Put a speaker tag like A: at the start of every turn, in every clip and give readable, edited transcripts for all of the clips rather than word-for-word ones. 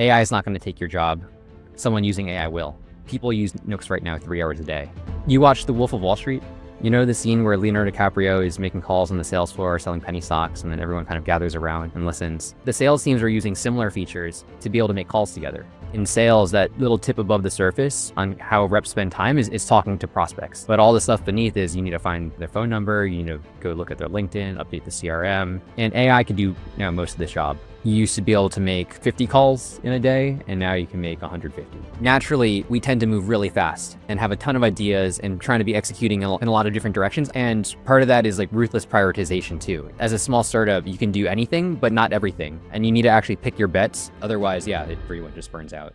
A: AI is not going to take your job. Someone using AI will. People use Nooks right now 3 hours a day. You watch The Wolf of Wall Street? You know the scene where Leonardo DiCaprio is making calls on the sales floor, selling penny stocks, and then everyone kind of gathers around and listens. The sales teams are using similar features to be able to make calls together. In sales, that little tip above the surface on how reps spend time is talking to prospects. But all the stuff beneath is you need to find their phone number, you need to go look at their LinkedIn, update the CRM, and AI can do most of this job. You used to be able to make 50 calls in a day, and now you can make 150. Naturally, we tend to move really fast and have a ton of ideas and trying to be executing in a lot of different directions. And part of that is like ruthless prioritization too. As a small startup, you can do anything, but not everything. And you need to actually pick your bets. Otherwise, everyone just burns out.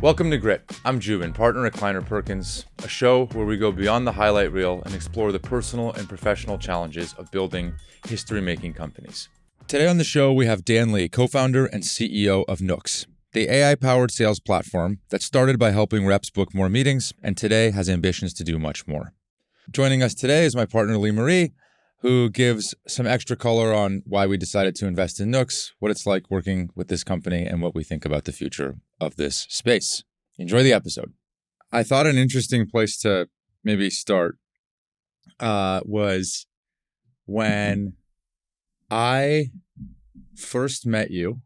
B: Welcome to Grit. I'm Jubin, partner at Kleiner Perkins, a show where we go beyond the highlight reel and explore the personal and professional challenges of building history-making companies. Today on the show, we have Dan Leigh, co-founder and CEO of Nooks, the AI-powered sales platform that started by helping reps book more meetings and today has ambitions to do much more. Joining us today is my partner, Leigh, who gives some extra color on why we decided to invest in Nooks, what it's like working with this company, and what we think about the future of this space. Enjoy the episode. I thought an interesting place to maybe start was when I first met you.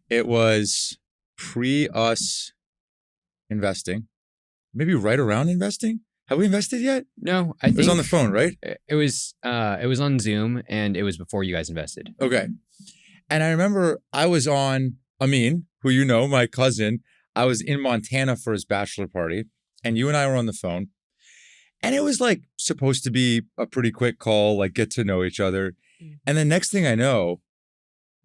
B: It was pre-us investing, maybe right around investing. Have we invested yet?
A: No, I think
B: it was on the phone, right?
A: It was on Zoom, and it was before you guys invested.
B: Okay. And I remember I was on Amin, who you know, my cousin. I was in Montana for his bachelor party, and you and I were on the phone. And it was like supposed to be a pretty quick call, like get to know each other. And the next thing I know,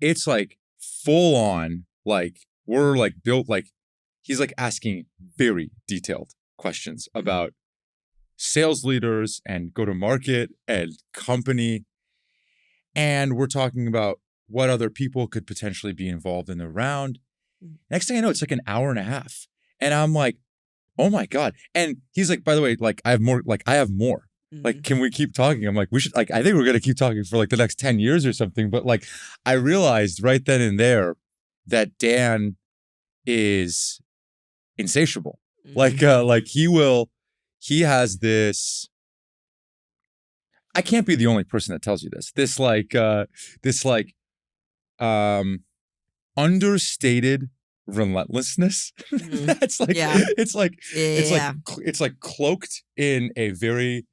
B: it's like full on, like we're like built, like he's like asking very detailed questions about sales leaders and go to market and company. And we're talking about what other people could potentially be involved in the round. Next thing I know, it's like an hour and a half. And I'm like, oh my God. And he's like, by the way, like I have more, like, can we keep talking? I'm like, we should, like, I think we're going to keep talking for like the next 10 years or something. But like, I realized right then and there that Dan is insatiable. Like he has this, I can't be the only person that tells you this understated relentlessness. That's like, it's like cloaked in a very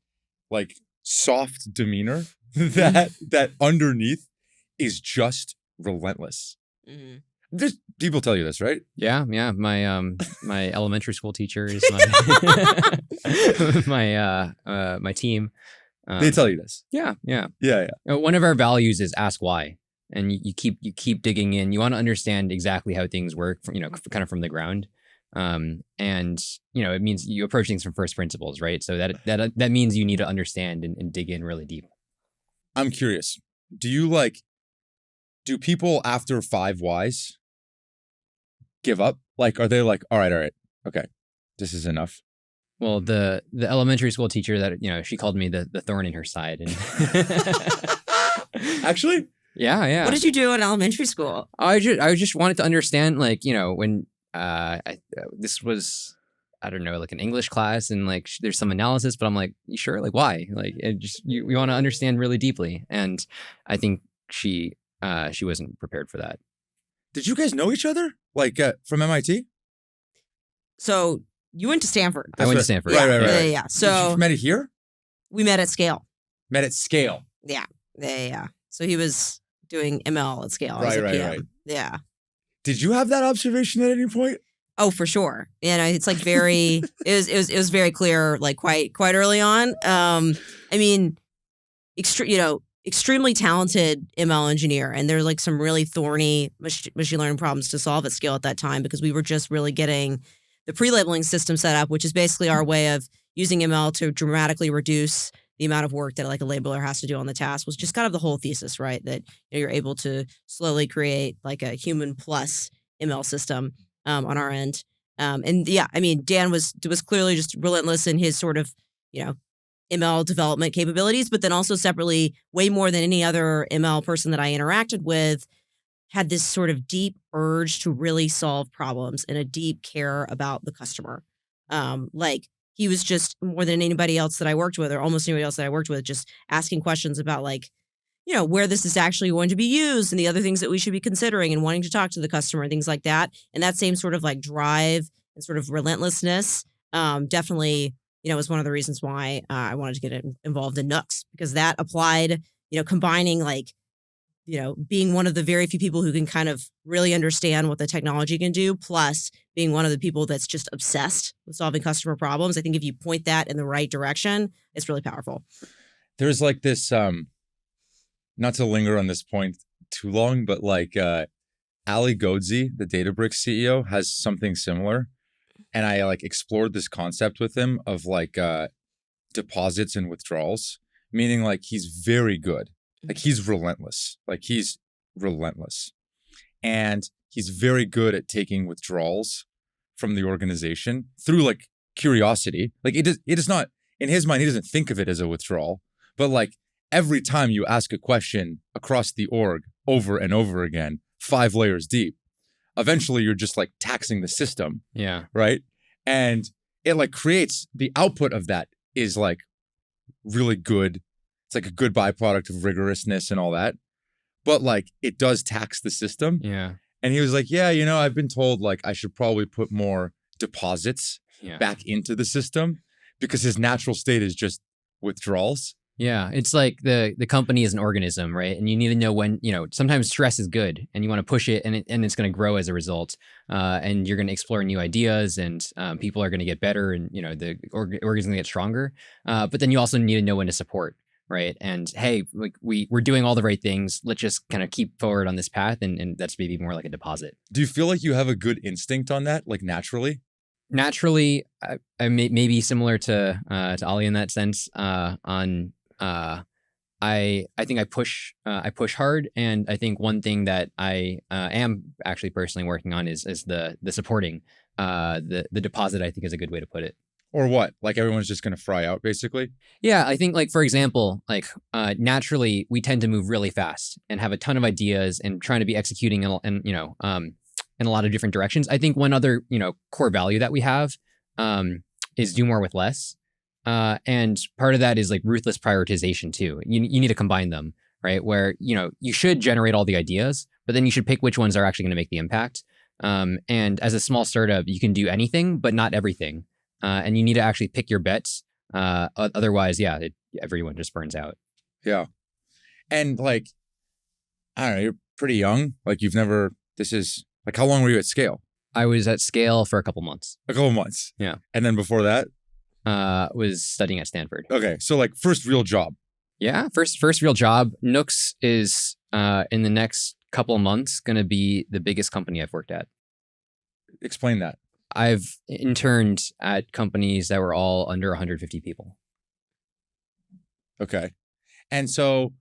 B: like soft demeanor that underneath is just relentless. There's people tell you this, right?
A: Yeah. My elementary school teacher is my team.
B: They tell you this.
A: Yeah.
B: One
A: of our values is ask why, and you keep digging in. You want to understand exactly how things work, kind of from the ground. And it means you approach things from first principles, right? So that means you need to understand and dig in really deep.
B: I'm curious. Do people after 5 whys give up? Like, are they like, all right, okay, this is enough?
A: Well, the elementary school teacher that, she called me the thorn in her side. And
B: Actually?
A: Yeah.
C: What did you do in elementary school?
A: I just wanted to understand, like, when this was, I don't know, like an English class and like there's some analysis, but I'm like, you sure? Like, why? Like, we want to understand really deeply. And I think she wasn't prepared for that.
B: Did you guys know each other? Like from MIT?
C: So you went to Stanford.
A: I went to Stanford.
B: Right.
C: Yeah. So
B: you met it here?
C: We met at Scale.
B: Met at Scale.
C: Yeah. So he was doing ML at Scale.
B: Right.
C: Yeah.
B: Did you have that observation at any point?
C: Oh, for sure. It's like very. it was very clear, like quite early on. Extremely talented ML engineer, and there's like some really thorny machine learning problems to solve at Scale at that time because we were just really getting the pre-labeling system set up, which is basically our way of using ML to dramatically reduce the amount of work that like a labeler has to do on the task. Was just kind of the whole thesis, right? That you're able to slowly create like a human plus ML system on our end. And yeah, I mean, Dan was clearly just relentless in his sort of, ML development capabilities, but then also separately, way more than any other ML person that I interacted with, had this sort of deep urge to really solve problems and a deep care about the customer. Like he was just more than anybody else that I worked with, or almost anybody else that I worked with, just asking questions about like, where this is actually going to be used and the other things that we should be considering and wanting to talk to the customer and things like that. And that same sort of like drive and sort of relentlessness definitely, was one of the reasons why I wanted to get involved in Nooks, because that applied, combining like, being one of the very few people who can kind of really understand what the technology can do, plus being one of the people that's just obsessed with solving customer problems. I think if you point that in the right direction, it's really powerful.
B: There's like this, not to linger on this point too long, but like Ali Godzi, the Databricks CEO, has something similar. And I like explored this concept with him of like deposits and withdrawals, meaning like he's very good. Like he's relentless. And he's very good at taking withdrawals from the organization through like curiosity. Like it is not, in his mind, he doesn't think of it as a withdrawal, but like every time you ask a question across the org over and over again, 5 layers deep, eventually you're just like taxing the system.
A: Yeah.
B: Right. And it like creates, the output of that is like really good. It's like a good byproduct of rigorousness and all that. But like it does tax the system.
A: Yeah.
B: And he was like, yeah, I've been told like I should probably put more deposits back into the system because his natural state is just withdrawals.
A: Yeah, it's like the company is an organism, right? And you need to know when, sometimes stress is good and you want to push it and it's going to grow as a result. And you're going to explore new ideas and people are going to get better and, the org is going to get stronger. But then you also need to know when to support, right? And hey, like we're doing all the right things. Let's just kind of keep forward on this path. And that's maybe more like a deposit.
B: Do you feel like you have a good instinct on that, like naturally?
A: Naturally, I may be similar to Ali in that sense. I think I push hard, and I think one thing that I am actually personally working on is the supporting. The deposit, I think, is a good way to put it.
B: Or what? Like everyone's just going to fry out, basically?
A: Yeah, I think like, for example, like naturally we tend to move really fast and have a ton of ideas and trying to be executing in a lot of different directions. I think one other core value that we have is do more with less. And part of that is like ruthless prioritization too. You need to combine them, right? Where, you should generate all the ideas, but then you should pick which ones are actually going to make the impact. And as a small startup, you can do anything, but not everything. And you need to actually pick your bets. Otherwise, everyone just burns out.
B: Yeah. And like, I don't know, you're pretty young. Like this is like, how long were you at Scale?
A: I was at Scale for a couple months.
B: A couple months.
A: Yeah.
B: And then before that?
A: Was studying at Stanford.
B: Okay. So like first real job.
A: Yeah. First real job. Nooks is in the next couple of months going to be the biggest company I've worked at.
B: Explain that.
A: I've interned at companies that were all under 150 people.
B: Okay. And so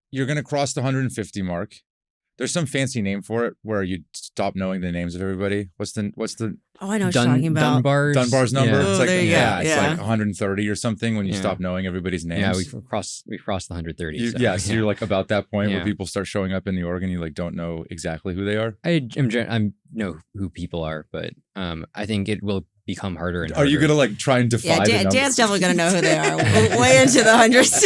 B: you're going to cross the 150 mark. There's some fancy name for it where you stop knowing the names of everybody. What's the
C: Oh, I know what you're talking about.
B: Dunbar's number?
A: Yeah.
B: It's like,
C: there you go.
B: it's like 130 or something when you stop knowing everybody's names.
A: Yeah, we crossed the 130.
B: So you're like about that point where people start showing up in the org and you like don't know exactly who they are.
A: I know who people are, but I think it will become harder and harder.
B: Are you gonna like try and defy the numbers?
C: Dan's definitely gonna know who they are. Way into the hundreds.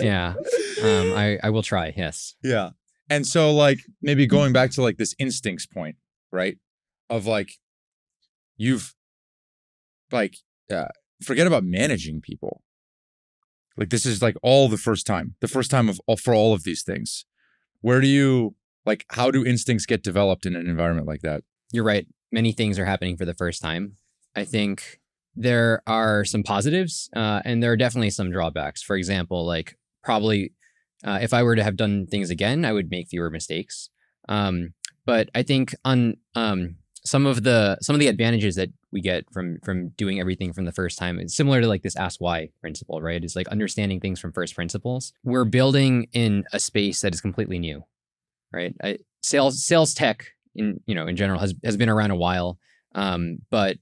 A: Yeah. I will try, yes.
B: Yeah. And so like maybe going back to like this instincts point, right? Of like, you've like, forget about managing people. Like this is like the first time for all of these things. Where do you, like, how do instincts get developed in an environment like that?
A: You're right. Many things are happening for the first time. I think there are some positives and there are definitely some drawbacks. For example, like probably if I were to have done things again, I would make fewer mistakes. But I think on some of the advantages that we get from doing everything from the first time, it's similar to like this ask why principle, right? It's like understanding things from first principles. We're building in a space that is completely new, right? Sales tech in general has been around a while. But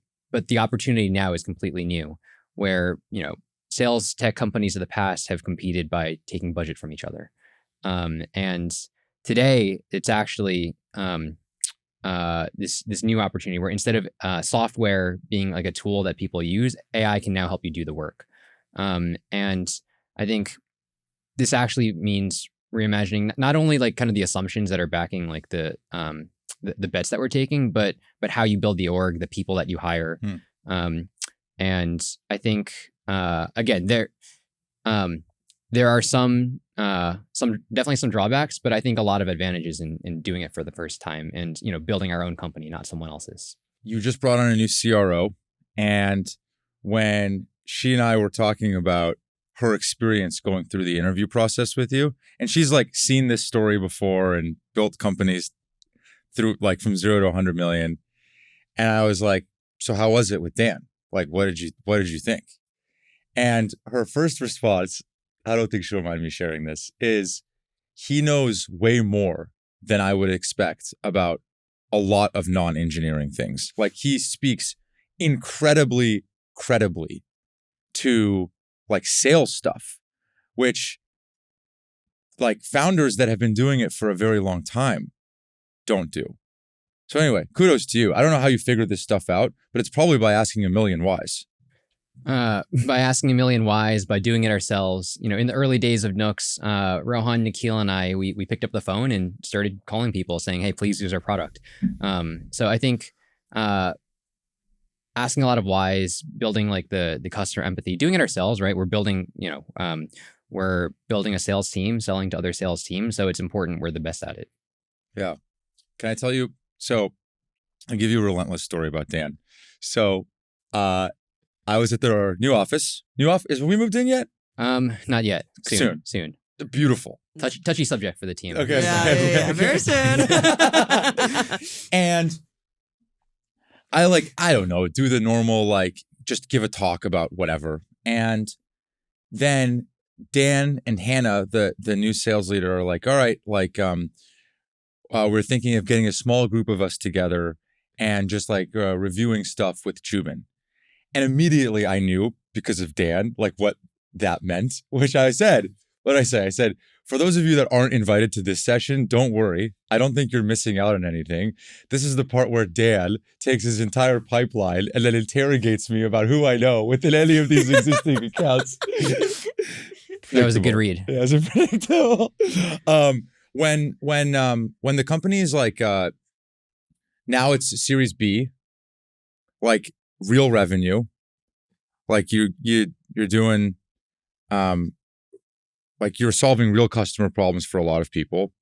A: the opportunity now is completely new, where sales tech companies of the past have competed by taking budget from each other, and today it's actually this new opportunity where instead of software being like a tool that people use, AI can now help you do the work. And I think this actually means reimagining not only like kind of the assumptions that are backing like the bets that we're taking, but how you build the org, the people that you hire. And I think again there are some definitely some drawbacks, but I think a lot of advantages in doing it for the first time and building our own company, not someone else's.
B: You just brought on a new CRO, and when she and I were talking about her experience going through the interview process with you, and she's like seen this story before and built companies through like from 0 to 100 million. And I was like, so how was it with Dan? Like, what did you think? And her first response, I don't think she'll mind me sharing this, is he knows way more than I would expect about a lot of non-engineering things. Like he speaks incredibly credibly to like sales stuff, which like founders that have been doing it for a very long time don't do. So anyway, kudos to you. I don't know how you figured this stuff out, but it's probably by asking a million whys.
A: By asking a million whys, by doing it ourselves. In the early days of Nooks, Rohan, Nikhil, and I, we picked up the phone and started calling people saying, hey, please use our product. So I think asking a lot of whys, building like the customer empathy, doing it ourselves, right? We're building, we're building a sales team, selling to other sales teams. So it's important we're the best at it. Yeah.
B: Can I tell you? So I'll give you a relentless story about Dan. So I was at their new office. Have we moved in yet?
A: Not yet. Soon.
B: Beautiful.
A: Touchy subject for the team.
B: Okay.
C: Yeah, very soon.
B: And I don't know, do the normal, like, just give a talk about whatever. And then Dan and Hannah, the new sales leader, are like, all right, like, we're thinking of getting a small group of us together and just like reviewing stuff with Jubin. And immediately I knew, because of Dan, like what that meant, which I said, what did I say? I said, for those of you that aren't invited to this session, don't worry. I don't think you're missing out on anything. This is the part where Dan takes his entire pipeline and then interrogates me about who I know within any of these existing accounts.
A: That was a good read.
B: Yeah, it was predictable. When the company is like, now it's Series B, like real revenue, like you're doing, like you're solving real customer problems for a lot of people.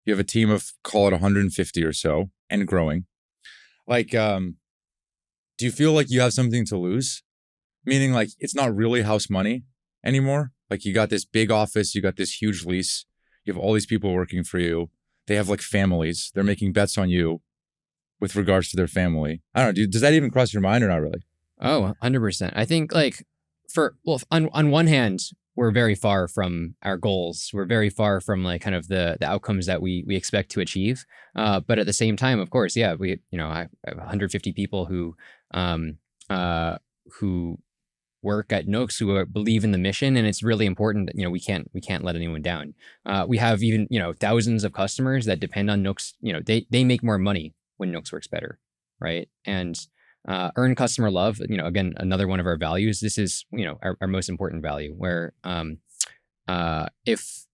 B: You have a team of, call it 150 or so and growing. Like, do you feel like you have something to lose? Meaning like it's not really house money anymore. Like you got this big office, you got this huge lease. You have all these people working for you. They have like families. They're making bets on you with regards to their family. I don't know. Does that even cross your mind or not really?
A: Oh, 100%. I think like on one hand, we're very far from our goals. We're very far from like kind of the outcomes that we expect to achieve. But at the same time, of course, yeah, I have 150 people who work at Nooks who believe in the mission, and it's really important that we can't let anyone down. We have even thousands of customers that depend on Nooks. They make more money when Nooks works better, right? And earn customer love. Again, another one of our values. This is our most important value. Where if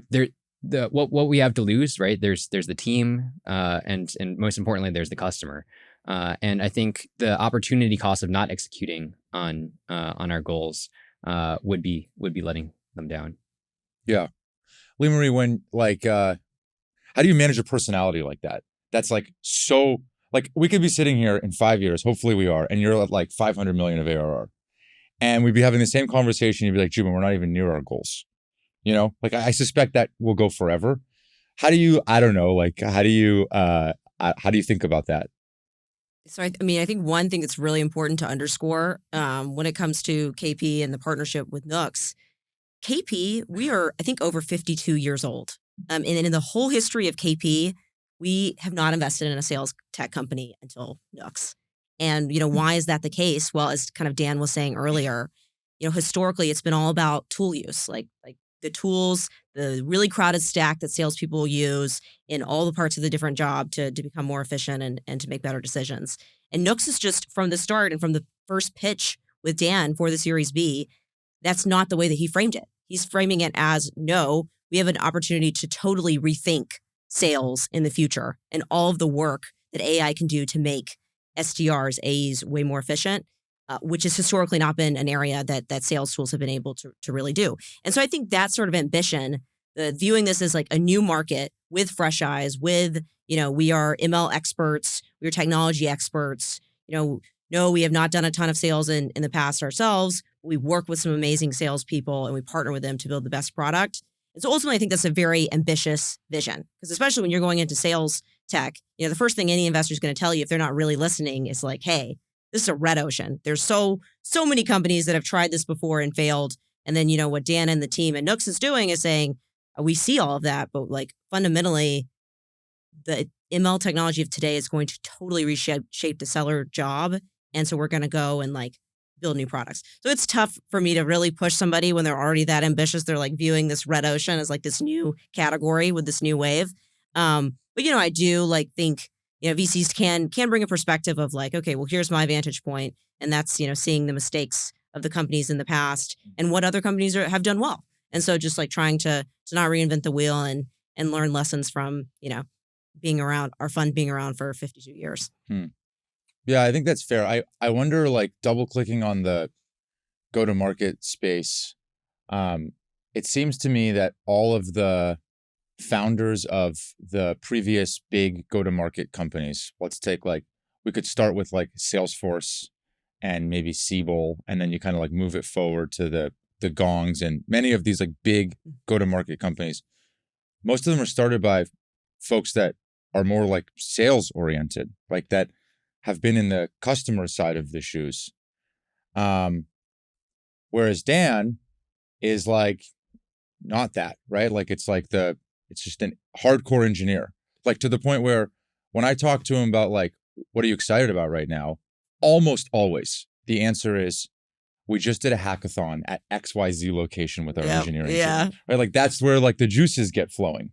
A: there what we have to lose, right? There's the team, and most importantly, there's the customer. And I think the opportunity cost of not executing on our goals would be letting them down.
B: Yeah, Leigh Marie, when like, how do you manage a personality like that? That's like so. Like we could be sitting here in 5 years, hopefully we are, and you're at like 500 million of ARR, and we'd be having the same conversation. You'd be like, Jubin, we're not even near our goals. Like I suspect that will go forever. How do you? I don't know. Like how do you think about that?
C: So I think one thing that's really important to underscore when it comes to KP and the partnership with Nooks, KP, we are I think over 52 years old, and in the whole history of KP, we have not invested in a sales tech company until Nooks. And, why is that the case? Well, as kind of Dan was saying earlier, historically it's been all about tool use, like the tools, the really crowded stack that salespeople use in all the parts of the different job to become more efficient and to make better decisions. And Nooks is just from the start and from the first pitch with Dan for the Series B, that's not the way that he framed it. He's framing it as, no, we have an opportunity to totally rethink sales in the future and all of the work that AI can do to make SDRs, AEs way more efficient, which has historically not been an area that sales tools have been able to really do. And so I think that sort of ambition, viewing this as like a new market with fresh eyes, with, we are ML experts, we're technology experts, no, we have not done a ton of sales in the past ourselves. We work with some amazing salespeople and we partner with them to build the best product. And so ultimately, I think that's a very ambitious vision, because especially when you're going into sales tech, the first thing any investor is going to tell you if they're not really listening is like, hey, this is a red ocean. There's so many companies that have tried this before and failed. And then, what Dan and the team at Nooks is doing is saying, we see all of that, but like fundamentally, the ML technology of today is going to totally reshape the seller job. And so we're going to go and like build new products. So it's tough for me to really push somebody when they're already that ambitious. They're like viewing this red ocean as like this new category with this new wave. But I do like think, VCs can bring a perspective of like, okay, well, here's my vantage point. And that's, seeing the mistakes of the companies in the past and what other companies have done well. And so just like trying to not reinvent the wheel and learn lessons from, being around for 52 years.
B: Yeah, I think that's fair. I wonder, like, double clicking on the go-to-market space. It seems to me that all of the founders of the previous big go-to-market companies, let's take we could start with like Salesforce and maybe Siebel, and then you kind of like move it forward to the Gongs and many of these like big go-to-market companies. Most of them are started by folks that are more like sales oriented, like that have been in the customer side of the shoes. Whereas Dan is like not that, right? Like it's just an hardcore engineer, like to the point where when I talk to him about like, what are you excited about right now? Almost always the answer is, we just did a hackathon at XYZ location with our engineering team. Right? Like that's where like the juices get flowing.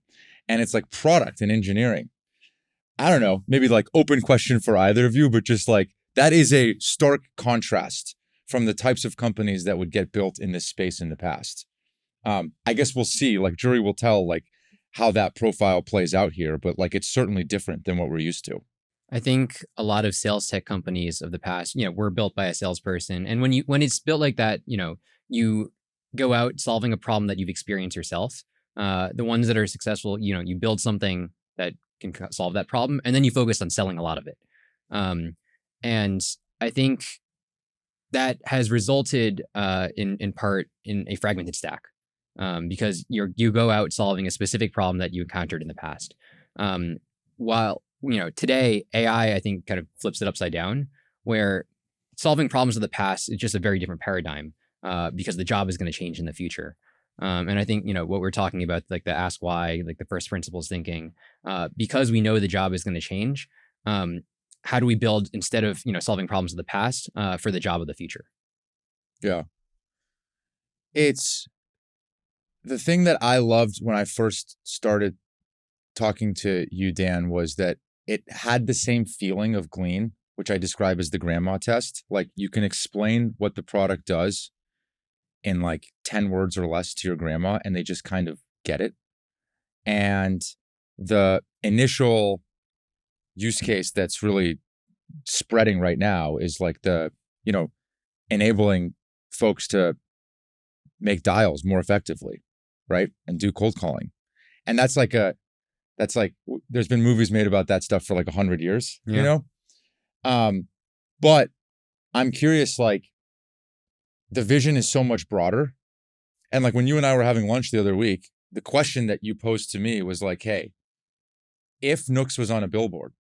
B: And it's like product and engineering. I don't know, maybe like open question for either of you, but just like that is a stark contrast from the types of companies that would get built in this space in the past. I guess we'll see, like jury will tell like how that profile plays out here, but like it's certainly different than what we're used to.
A: I think a lot of sales tech companies of the past, were built by a salesperson. And when it's built like that, you go out solving a problem that you've experienced yourself. The ones that are successful, you build something that can solve that problem, and then you focus on selling a lot of it. And I think that has resulted in part in a fragmented stack, because you go out solving a specific problem that you encountered in the past. While today AI, I think, kind of flips it upside down, where solving problems of the past is just a very different paradigm, because the job is going to change in the future. And I think, what we're talking about, like the ask why, like the first principles thinking, because we know the job is going to change, how do we build, instead of, solving problems of the past, for the job of the future?
B: Yeah. It's the thing that I loved when I first started talking to you, Dan, was that it had the same feeling of Glean, which I describe as the grandma test. Like you can explain what the product does in like 10 words or less to your grandma, and they just kind of get it. And the initial use case that's really spreading right now is like the, enabling folks to make dials more effectively, right? And do cold calling. And that's like there's been movies made about that stuff for like 100 years, but I'm curious, like the vision is so much broader. And like when you and I were having lunch the other week, the question that you posed to me was like, hey, if Nooks was on a billboard,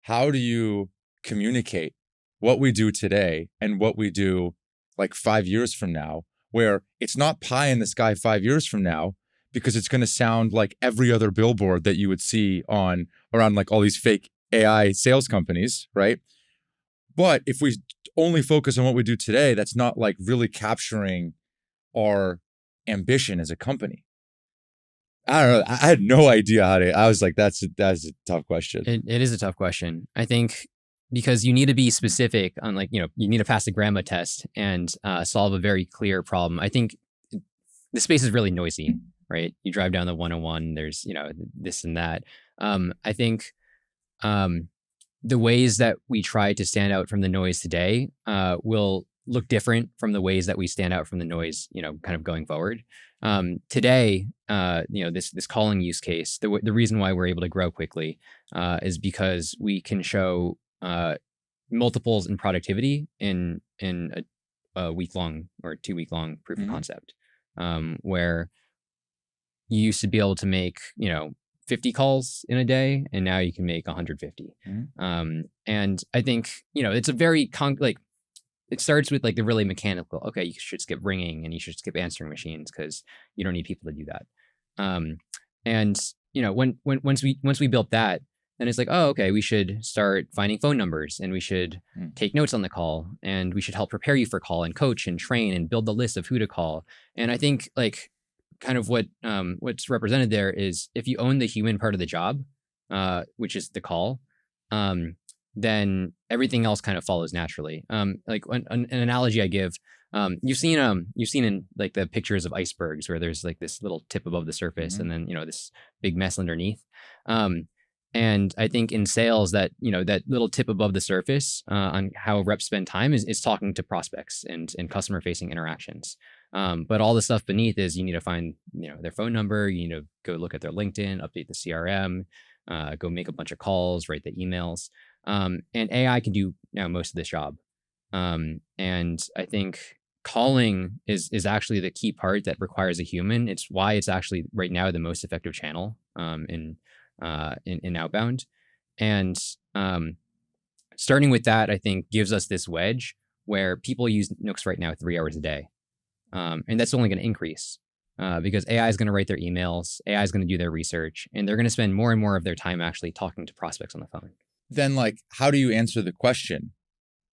B: how do you communicate what we do today and what we do like 5 years from now, where it's not pie in the sky 5 years from now, because it's going to sound like every other billboard that you would see around like all these fake AI sales companies, right? But if we only focus on what we do today, that's not like really capturing our ambition as a company. I don't know. I had no idea I was like, that's a tough question.
A: It is a tough question. I think because you need to be specific on like, you need to pass the grandma test and solve a very clear problem. I think the space is really noisy, right? You drive down the 101, there's, this and that. I think the ways that we try to stand out from the noise today will look different from the ways that we stand out from the noise, kind of going forward. Today, this calling use case, the reason why we're able to grow quickly is because we can show multiples in productivity in a week-long or 2-week-long proof of concept, where you used to be able to make, 50 calls in a day, and now you can make 150. And I think, it's a very it starts with like the really mechanical, okay, you should skip ringing and you should skip answering machines because you don't need people to do that. And once we built that, then it's like, oh, okay, we should start finding phone numbers and we should take notes on the call and we should help prepare you for call and coach and train and build the list of who to call. And I think like kind of what's represented there is if you own the human part of the job, which is the call, then everything else kind of follows naturally. Like an analogy I give, you've seen in like the pictures of icebergs where there's like this little tip above the surface and then, this big mess underneath. And I think in sales that, that little tip above the surface on how reps spend time is talking to prospects and customer facing interactions. But all the stuff beneath is you need to find, their phone number, you need to go look at their LinkedIn, update the CRM, go make a bunch of calls, write the emails. And AI can do now most of this job. And I think calling is actually the key part that requires a human. It's why it's actually right now the most effective channel in outbound. And starting with that, I think gives us this wedge where people use Nooks right now 3 hours a day. And that's only going to increase because AI is going to write their emails, AI is going to do their research, and they're going to spend more and more of their time actually talking to prospects on the phone.
B: Then like, how do you answer the question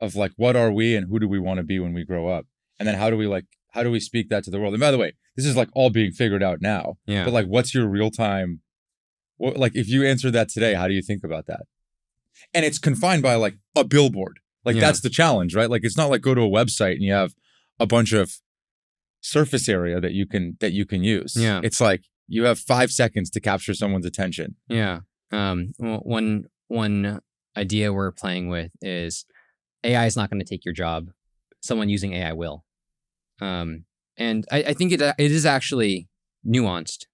B: of like, what are we and who do we want to be when we grow up? And then how do we speak that to the world? And by the way, this is like all being figured out now.
A: Yeah.
B: But like, what's your real time? Like if you answer that today, how do you think about that? And it's confined by like a billboard. Like that's the challenge, right? Like it's not like go to a website and you have a bunch of surface area that you can use. Yeah. It's like you have 5 seconds to capture someone's attention.
A: Yeah. Well, one idea we're playing with is AI is not going to take your job. Someone using AI will. And I think it is actually nuanced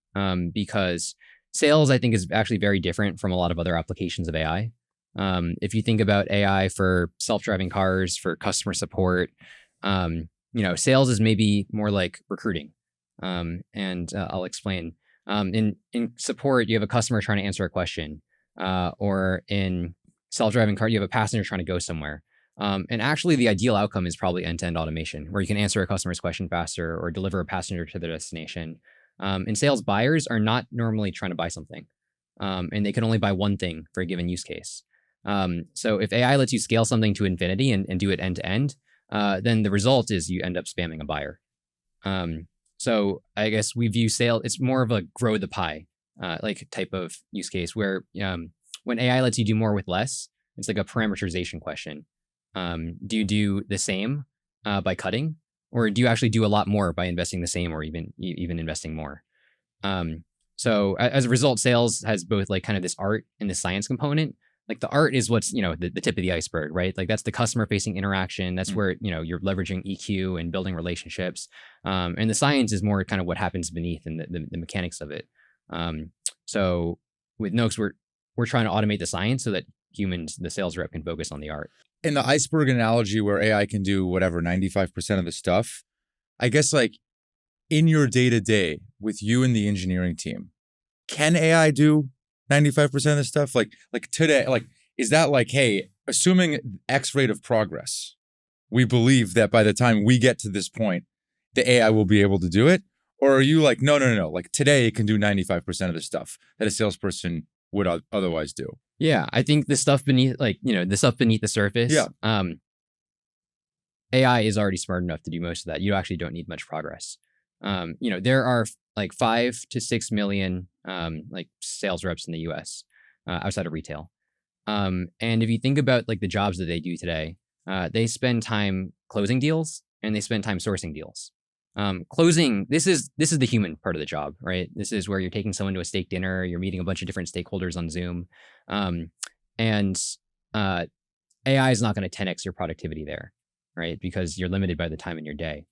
A: because sales, I think, is actually very different from a lot of other applications of AI. If you think about AI for self-driving cars, for customer support, sales is maybe more like recruiting. And I'll explain. In support, you have a customer trying to answer a question, or in self-driving car, you have a passenger trying to go somewhere. And actually, the ideal outcome is probably end-to-end automation, where you can answer a customer's question faster or deliver a passenger to their destination. And sales buyers are not normally trying to buy something, and they can only buy one thing for a given use case. So if AI lets you scale something to infinity and do it end-to-end, then the result is you end up spamming a buyer. So I guess we view sales, it's more of a grow the pie like type of use case where when AI lets you do more with less, it's like a parameterization question. Do you do the same by cutting, or do you actually do a lot more by investing the same or even investing more? So as a result, sales has both like kind of this art and this science component. Like the art is what's, the tip of the iceberg, right? Like that's the customer facing interaction. That's where, you're leveraging EQ and building relationships. And the science is more kind of what happens beneath and the mechanics of it. So with Nooks, we're trying to automate the science so that humans, the sales rep, can focus on the art.
B: In the iceberg analogy where AI can do whatever, 95% of the stuff, I guess like in your day-to-day with you and the engineering team, can AI do 95% of the stuff? Like today, like, is that like, hey, assuming X rate of progress, we believe that by the time we get to this point, the AI will be able to do it? Or are you like, no. Like today it can do 95% of the stuff that a salesperson would otherwise do?
A: Yeah, I think the stuff beneath, the stuff beneath the surface.
B: Yeah.
A: AI is already smart enough to do most of that. You actually don't need much progress. There are like 5 to 6 million like sales reps in the U.S. Outside of retail. And if you think about like the jobs that they do today, they spend time closing deals and they spend time sourcing deals. Closing, this is the human part of the job, right? This is where you're taking someone to a steak dinner, you're meeting a bunch of different stakeholders on Zoom, and AI is not going to 10x your productivity there, right? Because you're limited by the time in your day.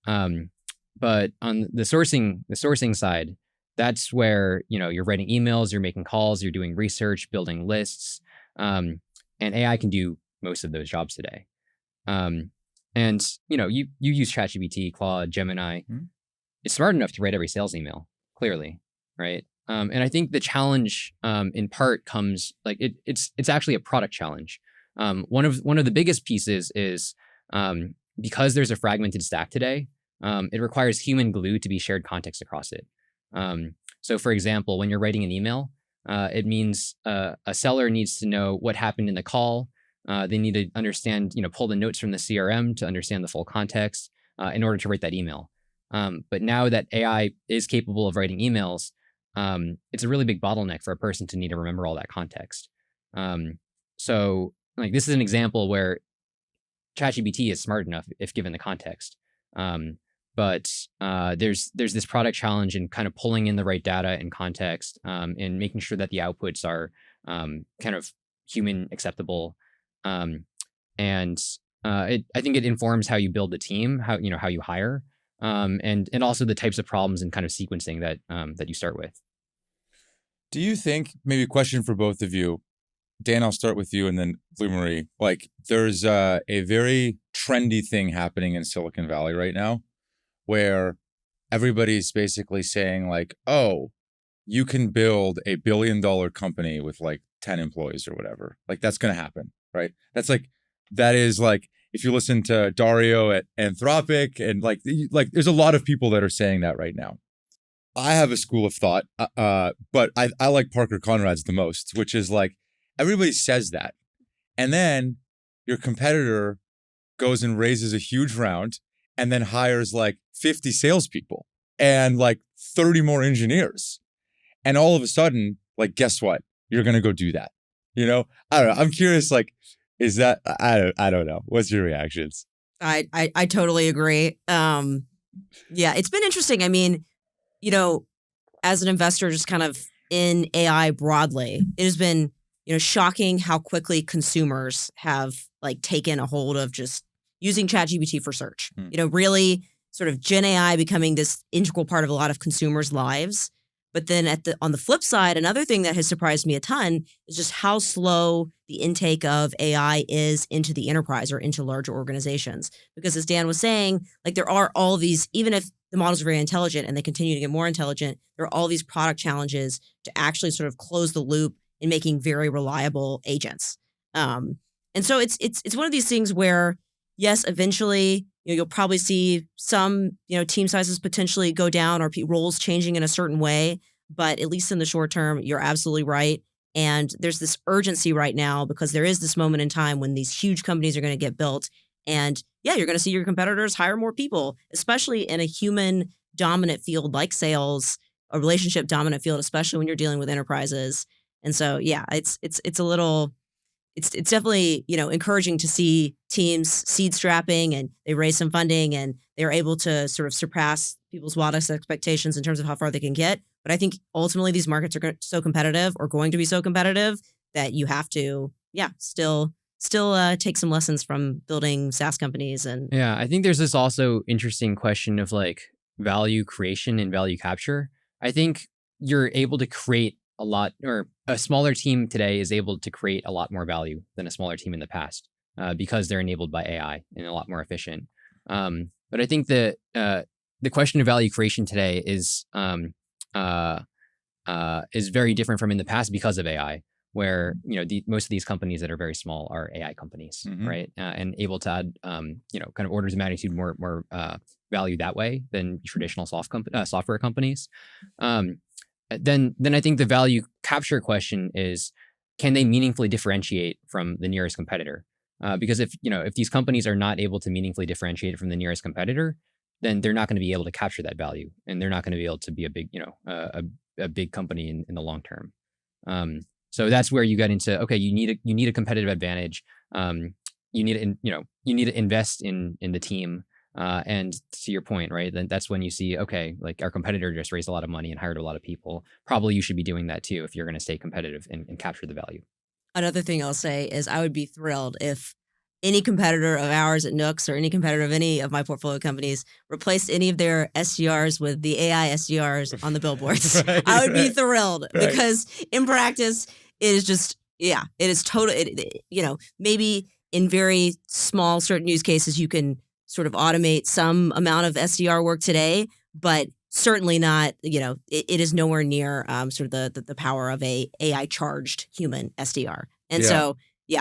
A: But on the sourcing side, that's where you're writing emails, you're making calls, you're doing research, building lists, and AI can do most of those jobs today. And you use ChatGPT, Claude, Gemini. It's smart enough to write every sales email, clearly, right? And I think the challenge, in part, comes like it's actually a product challenge. One of the biggest pieces is because there's a fragmented stack today. It requires human glue to be shared context across it. So, for example, when you're writing an email, it means a seller needs to know what happened in the call. They need to understand, pull the notes from the CRM to understand the full context in order to write that email. But now that AI is capable of writing emails, it's a really big bottleneck for a person to need to remember all that context. So, like, this is an example where ChatGPT is smart enough if given the context. But there's this product challenge in kind of pulling in the right data and context, and making sure that the outputs are kind of human acceptable. I think it informs how you build the team, how you hire, and also the types of problems and kind of sequencing that you start with.
B: Do you think, maybe a question for both of you, Dan, I'll start with you, and then Leigh Marie. Like, there's a very trendy thing happening in Silicon Valley right now, where everybody's basically saying like, oh, you can build a $1 billion company with like 10 employees or whatever. Like, that's going to happen, right? That is like, if you listen to Dario at Anthropic, and like there's a lot of people that are saying that right now. I have a school of thought, but I like Parker Conrad's the most, which is like, everybody says that. And then your competitor goes and raises a huge round and then hires like 50 salespeople and like 30 more engineers. And all of a sudden, like, guess what? You're going to go do that. I don't know. I'm curious, like, is that, I don't know. What's your reactions?
C: I totally agree. Yeah, it's been interesting. I mean, as an investor, just kind of in AI broadly, it has been, shocking how quickly consumers have like taken a hold of just using ChatGPT for search. Really sort of Gen AI becoming this integral part of a lot of consumers' lives. But then on the flip side, another thing that has surprised me a ton is just how slow the intake of AI is into the enterprise or into larger organizations. Because as Dan was saying, like, there are all these, even if the models are very intelligent and they continue to get more intelligent, there are all these product challenges to actually sort of close the loop in making very reliable agents. And so it's one of these things where, yes, eventually, you'll probably see some, team sizes potentially go down or roles changing in a certain way. But at least in the short term, you're absolutely right. And there's this urgency right now because there is this moment in time when these huge companies are going to get built. And yeah, you're going to see your competitors hire more people, especially in a human dominant field like sales, a relationship dominant field, especially when you're dealing with enterprises. And so, yeah, it's definitely, encouraging to see teams seed strapping and they raise some funding and they're able to sort of surpass people's wildest expectations in terms of how far they can get. But I think ultimately these markets are so competitive or going to be so competitive that you have to, still take some lessons from building SaaS companies. And
A: yeah, I think there's this also interesting question of like value creation and value capture. I think you're able to create a lot, or a smaller team today is able to create a lot more value than a smaller team in the past because they're enabled by AI and a lot more efficient. But I think the question of value creation today is very different from in the past because of AI. where most of these companies that are very small are AI companies, right? And able to add kind of orders of magnitude more value that way than traditional software companies. Then I think the value capture question is, can they meaningfully differentiate from the nearest competitor? Because if these companies are not able to meaningfully differentiate from the nearest competitor, then they're not going to be able to capture that value, and they're not going to be able to be a big a big company in the long term. So that's where you get into, okay, you need a competitive advantage. You need to invest in the team. And to your point, right, then that's when you see, okay, like our competitor just raised a lot of money and hired a lot of people. Probably you should be doing that too if you're going to stay competitive and capture the value.
C: Another thing I'll say is I would be thrilled if any competitor of ours at Nooks or any competitor of any of my portfolio companies replaced any of their SDRs with the AI SDRs on the billboards.
B: Right,
C: I would be thrilled because in practice, it is just, it is total, maybe in very small certain use cases, you can sort of automate some amount of SDR work today, but certainly not, it is nowhere near sort of the power of a AI charged human SDR. And so,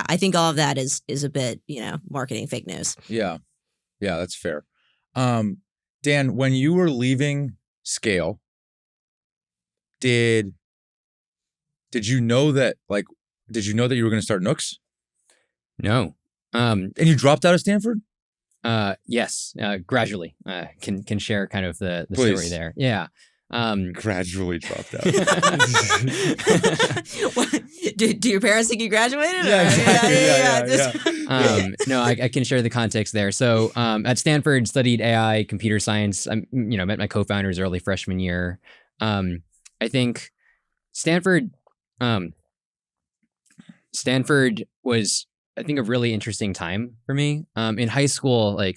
C: I think all of that is a bit, marketing fake news.
B: Yeah, that's fair. Dan, when you were leaving Scale, did you know that you were going to start Nooks?
A: No.
B: And you dropped out of Stanford?
A: Yes, gradually. Can share kind of the
B: Please.
A: story there. Yeah.
B: Gradually dropped out.
C: Do your parents think you graduated?
B: Yeah, exactly.
A: No, I can share the context there. So at Stanford, studied AI, computer science. Met my co-founders early freshman year. I think Stanford was, I think, a really interesting time for me. In high school, I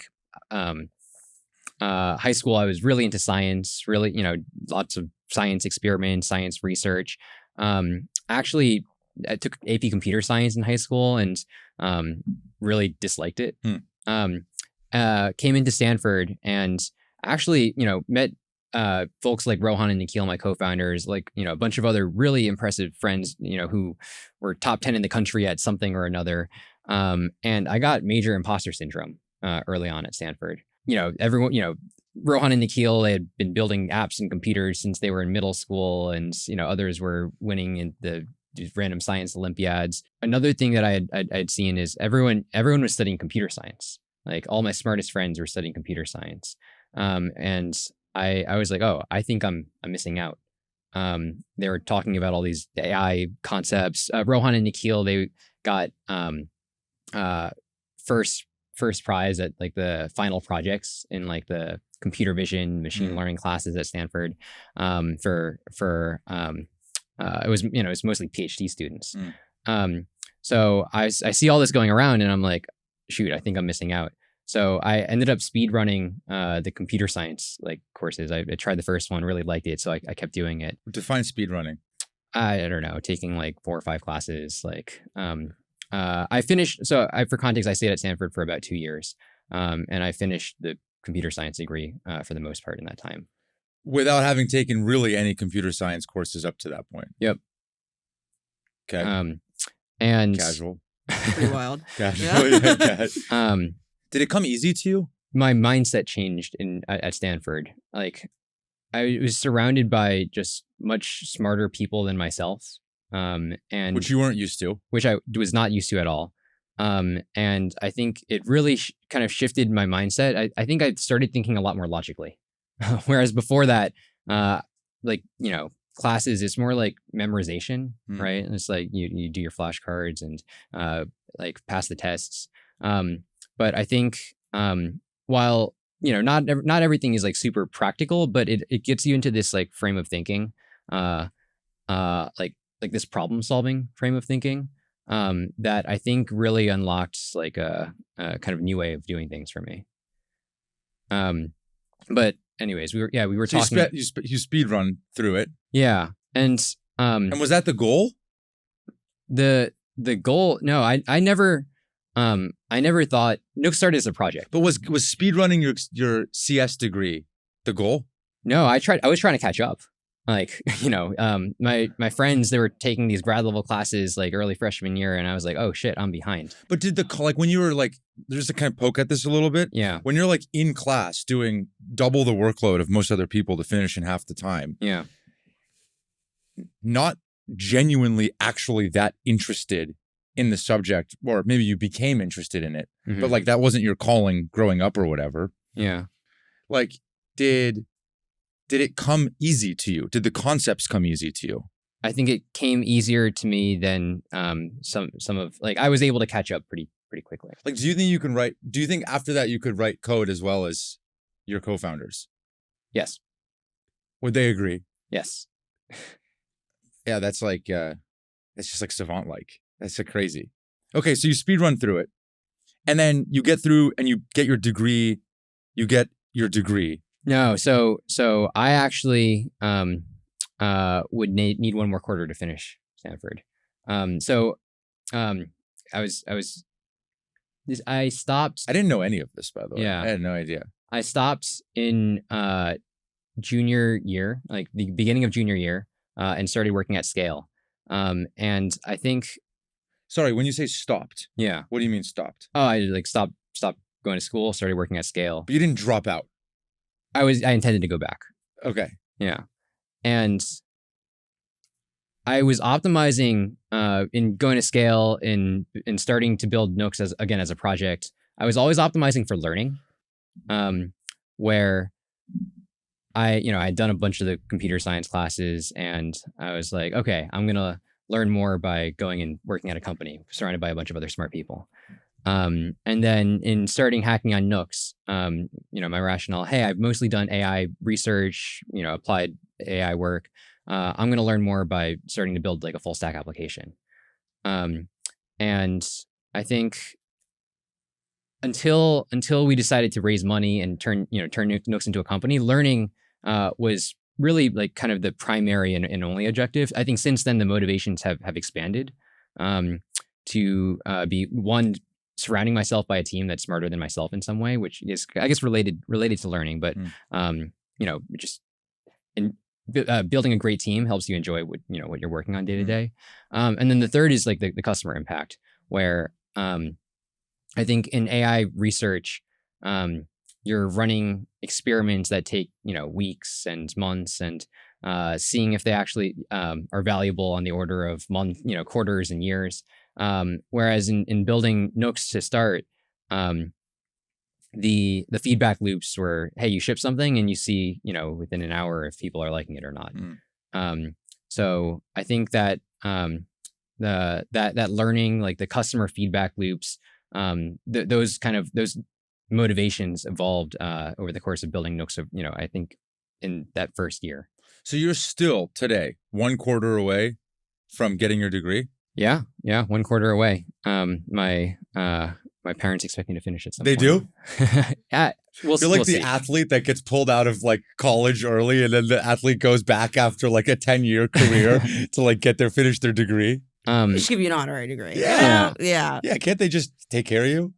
A: was really into science, really, lots of science experiments, science research. Actually, I took AP computer science in high school and really disliked it. Came into Stanford and actually, met folks like Rohan and Nikhil, my co-founders, a bunch of other really impressive friends, who were top 10 in the country at something or another. And I got major imposter syndrome early on at Stanford. Everyone, Rohan and Nikhil, they had been building apps and computers since they were in middle school, and others were winning in the random science Olympiads. Another thing that I'd seen is everyone was studying computer science. Like all my smartest friends were studying computer science, and I was like, oh, I think I'm missing out. They were talking about all these AI concepts. Rohan and Nikhil, they got first prize at the final projects in the computer vision machine learning classes at Stanford. It was mostly PhD students. So I see all this going around and I'm like, shoot, I think I'm missing out. So I ended up speed running the computer science courses. I tried the first one, really liked it, so I kept doing it.
B: Define speed running.
A: I don't know, taking 4 or 5 classes. I finished. So for context, I stayed at Stanford for about 2 years, and I finished the computer science degree for the most part in that time,
B: without having taken really any computer science courses up to that point.
A: Yep.
B: Okay.
A: And
B: casual.
C: Pretty wild.
B: Casual. Yeah. Did it come easy to you?
A: My mindset changed at Stanford. I was surrounded by just much smarter people than myself, and
B: which you weren't used to,
A: which I was not used to at all. And I think it really kind of shifted my mindset. I think I started thinking a lot more logically, whereas before that, classes, it's more like memorization, right? And it's you do your flashcards and pass the tests. But I think while not everything is super practical, but it gets you into this frame of thinking, this problem solving frame of thinking, that I think really unlocked a kind of new way of doing things for me. But anyways, we were
B: so
A: talking.
B: You speed run through it.
A: Yeah, and
B: was that the goal?
A: The goal? No, I never thought Nooks started as a project.
B: But was speedrunning your CS degree the goal?
A: No, I was trying to catch up. Like, my friends, they were taking these grad level classes like early freshman year, and I was like, oh shit, I'm behind.
B: But did when you were like, there's to kind of poke at this a little bit.
A: Yeah.
B: When you're like in class doing double the workload of most other people to finish in half the time.
A: Yeah.
B: Not genuinely actually that interested in the subject, or maybe you became interested in it, but like that wasn't your calling growing up or whatever.
A: Yeah.
B: Like, did it come easy to you? Did the concepts come easy to you?
A: I think it came easier to me than some of like I was able to catch up pretty quickly.
B: Like, do you think after that you could write code as well as your co-founders?
A: Yes.
B: Would they agree?
A: Yes.
B: Yeah, that's like that's just like savant like. That's so crazy. Okay, so you speed run through it. And then you get through and you get your degree.
A: No, so I actually would need one more quarter to finish Stanford. I stopped.
B: I didn't know any of this, by the way.
A: Yeah.
B: I had no idea.
A: I stopped in junior year, like the beginning of junior year, and started working at scale. And I think.
B: Sorry, when you say stopped,
A: yeah,
B: what do you mean stopped?
A: Oh, I like stopped going to school, started working at scale.
B: But you didn't drop out.
A: I intended to go back.
B: Okay.
A: Yeah. And I was optimizing in going to scale in starting to build Nooks as a project. I was always optimizing for learning, where I'd done a bunch of the computer science classes, and I was like, okay, I'm gonna learn more by going and working at a company surrounded by a bunch of other smart people. And then in starting hacking on Nooks, my rationale, hey, I've mostly done AI research, applied AI work. I'm going to learn more by starting to build like a full stack application. And I think until we decided to raise money and turn Nooks into a company, learning was really like kind of the primary and only objective. I think since then the motivations have expanded to be one, surrounding myself by a team that's smarter than myself in some way, which is I guess related to learning, but just building a great team helps you enjoy what you're working on day to day. And then the third is like the customer impact, where I think in AI research, you're running experiments that take weeks and months, and seeing if they actually are valuable on the order of quarters and years. Whereas in building Nooks to start, the feedback loops were, hey, you ship something and you see within an hour if people are liking it or not. So I think that that learning, like the customer feedback loops, those motivations evolved over the course of building Nooks. I think in that first year.
B: So you're still today 1 quarter away from getting your degree?
A: Yeah, 1 quarter away. My parents expect me to finish it.
B: They do?
A: Yeah,
B: You're like the athlete that gets pulled out of like college early, and then the athlete goes back after like a 10-year career to like finish their degree.
C: They should give you an honorary degree.
B: Yeah.
C: Yeah.
B: Yeah. Can't they just take care of you?